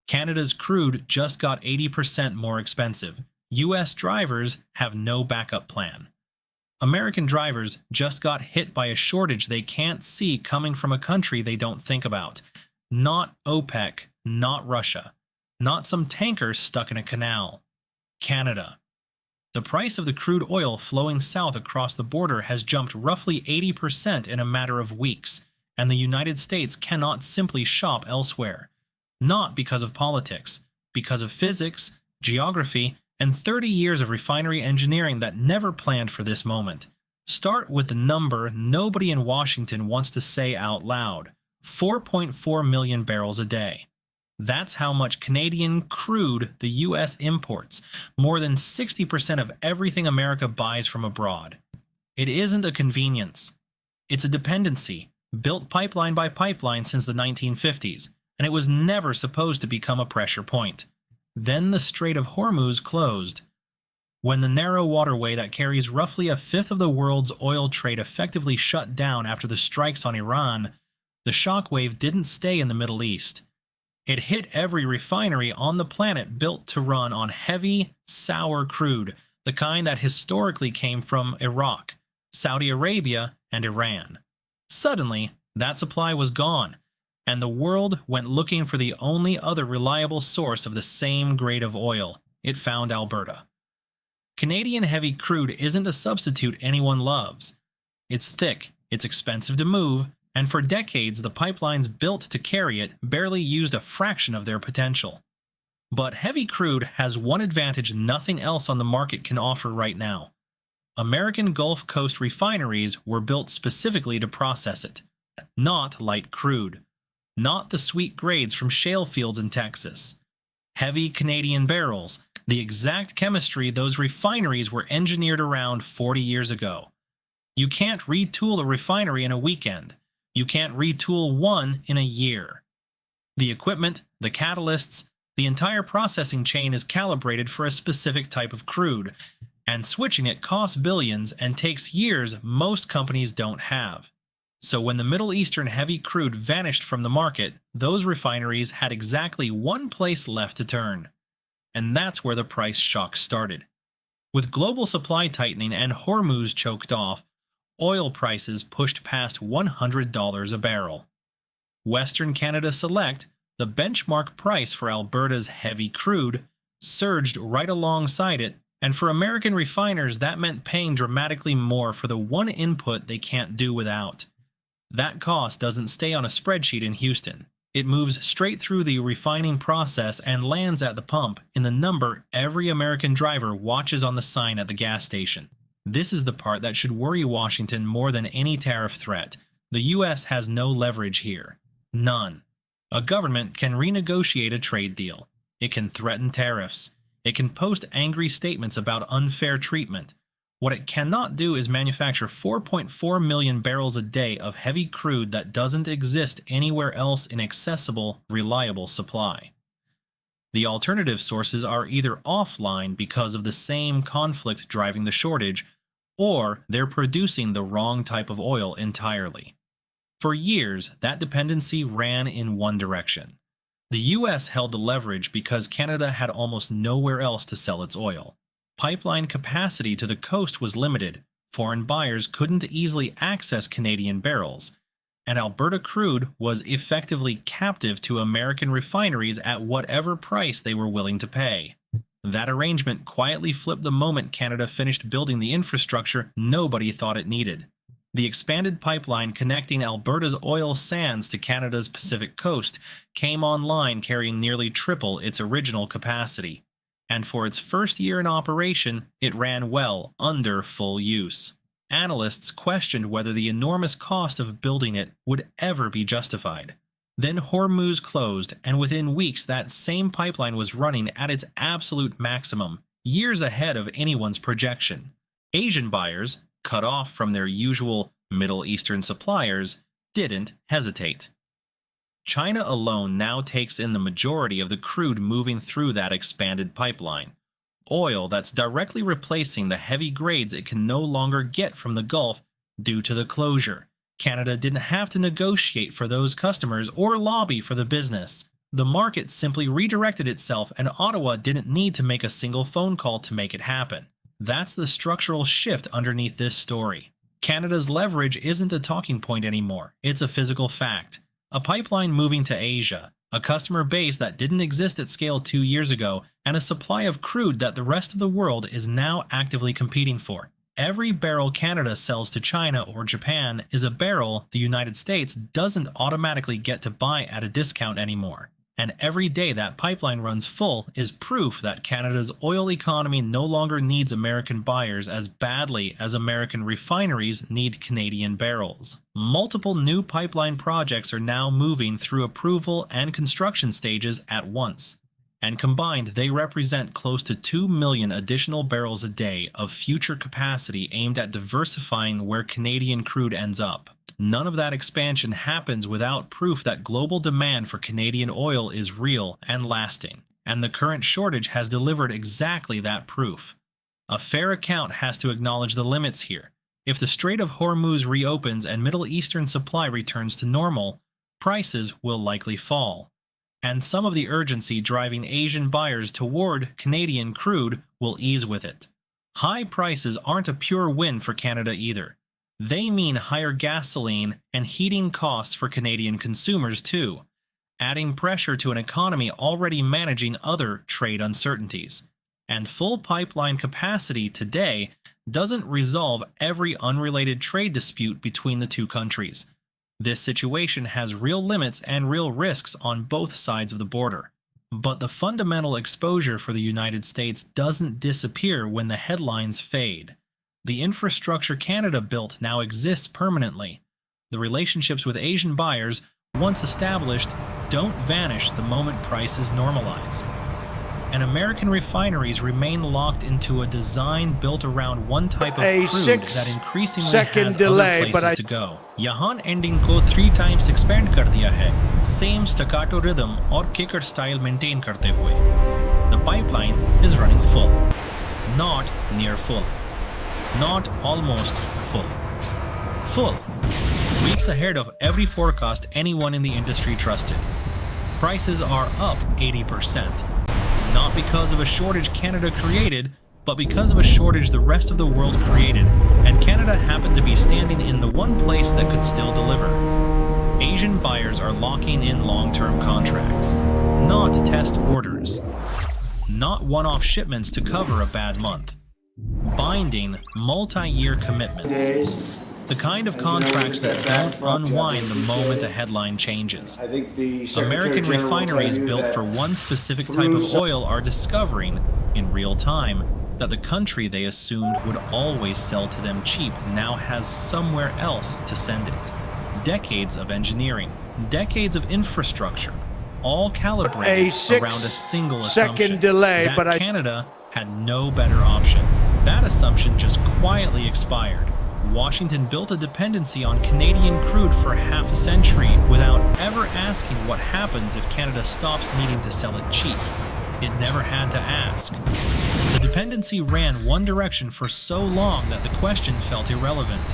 Canada's crude just got 80% more expensive. US drivers have no backup plan. American drivers just got hit by a shortage they can't see coming from a country they don't think about. Not OPEC, not Russia, not some tanker stuck in a canal. Canada. The price of the crude oil flowing south across the border has jumped roughly 80% in a matter of weeks, and the United States cannot simply shop elsewhere. Not because of politics, because of physics, geography, and 30 years of refinery engineering that never planned for this moment. Start with the number nobody in Washington wants to say out loud: 4.4 million barrels a day. That's how much Canadian crude the US imports, more than 60% of everything America buys from abroad. It isn't a convenience. It's a dependency, built pipeline by pipeline since the 1950s, and it was never supposed to become a pressure point. Then the Strait of Hormuz closed. When the narrow waterway that carries roughly a fifth of the world's oil trade effectively shut down after the strikes on Iran, the shockwave didn't stay in the Middle East. It hit every refinery on the planet built to run on heavy, sour crude, the kind that historically came from Iraq, Saudi Arabia, and Iran. Suddenly, that supply was gone, and the world went looking for the only other reliable source of the same grade of oil. It found Alberta. Canadian heavy crude isn't a substitute anyone loves. It's thick, it's expensive to move, and for decades the pipelines built to carry it barely used a fraction of their potential. But heavy crude has one advantage nothing else on the market can offer right now. American Gulf Coast refineries were built specifically to process it, not light crude, not the sweet grades from shale fields in Texas. Heavy Canadian barrels, the exact chemistry those refineries were engineered around 40 years ago. You can't retool a refinery in a weekend. You can't retool one in a year. The equipment, the catalysts, the entire processing chain is calibrated for a specific type of crude, and switching it costs billions and takes years most companies don't have. So when the Middle Eastern heavy crude vanished from the market, those refineries had exactly one place left to turn. And that's where the price shock started. With global supply tightening and Hormuz choked off, oil prices pushed past $100 a barrel. Western Canada Select, the benchmark price for Alberta's heavy crude, surged right alongside it, and for American refiners that meant paying dramatically more for the one input they can't do without. That cost doesn't stay on a spreadsheet in Houston. It moves straight through the refining process and lands at the pump in the number every American driver watches on the sign at the gas station. This is the part that should worry Washington more than any tariff threat. The US has no leverage here. None. A government can renegotiate a trade deal. It can threaten tariffs. It can post angry statements about unfair treatment. What it cannot do is manufacture 4.4 million barrels a day of heavy crude that doesn't exist anywhere else in accessible, reliable supply. The alternative sources are either offline because of the same conflict driving the shortage, or they're producing the wrong type of oil entirely. For years, that dependency ran in one direction. The US held the leverage because Canada had almost nowhere else to sell its oil. Pipeline capacity to the coast was limited, foreign buyers couldn't easily access Canadian barrels, and Alberta crude was effectively captive to American refineries at whatever price they were willing to pay. That arrangement quietly flipped the moment Canada finished building the infrastructure nobody thought it needed. The expanded pipeline connecting Alberta's oil sands to Canada's Pacific coast came online carrying nearly triple its original capacity. And for its first year in operation, it ran well under full use. Analysts questioned whether the enormous cost of building it would ever be justified. Then Hormuz closed, and within weeks that same pipeline was running at its absolute maximum, years ahead of anyone's projection. Asian buyers, cut off from their usual Middle Eastern suppliers, didn't hesitate. China alone now takes in the majority of the crude moving through that expanded pipeline. Oil that's directly replacing the heavy grades it can no longer get from the Gulf due to the closure. Canada didn't have to negotiate for those customers or lobby for the business. The market simply redirected itself, and Ottawa didn't need to make a single phone call to make it happen. That's the structural shift underneath this story. Canada's leverage isn't a talking point anymore, it's a physical fact. A pipeline moving to Asia, a customer base that didn't exist at scale 2 years ago, and a supply of crude that the rest of the world is now actively competing for. Every barrel Canada sells to China or Japan is a barrel the United States doesn't automatically get to buy at a discount anymore. And every day that pipeline runs full is proof that Canada's oil economy no longer needs American buyers as badly as American refineries need Canadian barrels. Multiple new pipeline projects are now moving through approval and construction stages at once. And combined, they represent close to 2 million additional barrels a day of future capacity aimed at diversifying where Canadian crude ends up. None of that expansion happens without proof that global demand for Canadian oil is real and lasting, and the current shortage has delivered exactly that proof. A fair account has to acknowledge the limits here. If the Strait of Hormuz reopens and Middle Eastern supply returns to normal, prices will likely fall. And some of the urgency driving Asian buyers toward Canadian crude will ease with it. High prices aren't a pure win for Canada either. They mean higher gasoline and heating costs for Canadian consumers too, adding pressure to an economy already managing other trade uncertainties. And full pipeline capacity today doesn't resolve every unrelated trade dispute between the two countries. This situation has real limits and real risks on both sides of the border. But the fundamental exposure for the United States doesn't disappear when the headlines fade. The infrastructure Canada built now exists permanently. The relationships with Asian buyers, once established, don't vanish the moment prices normalize. And American refineries remain locked into a design built around one type of crude that increasingly has other places to go. यहाँ ending को 3 times expand कर दिया है, same staccato rhythm और kicker style maintain करते हुए. The pipeline is running full, not near full. Not almost full. Full. Weeks ahead of every forecast anyone in the industry trusted. Prices are up 80%. Not because of a shortage Canada created, but because of a shortage the rest of the world created, and Canada happened to be standing in the one place that could still deliver. Asian buyers are locking in long-term contracts, not test orders. Not one-off shipments to cover a bad month. Binding, multi-year commitments. The kind of contracts that don't unwind the moment a headline changes. American refineries built for one specific type of oil are discovering, in real time, that the country they assumed would always sell to them cheap now has somewhere else to send it. Decades of engineering, decades of infrastructure, all calibrated around a single assumption that Canada had no better option. That assumption just quietly expired. Washington built a dependency on Canadian crude for half a century without ever asking what happens if Canada stops needing to sell it cheap. It never had to ask. The dependency ran one direction for so long that the question felt irrelevant.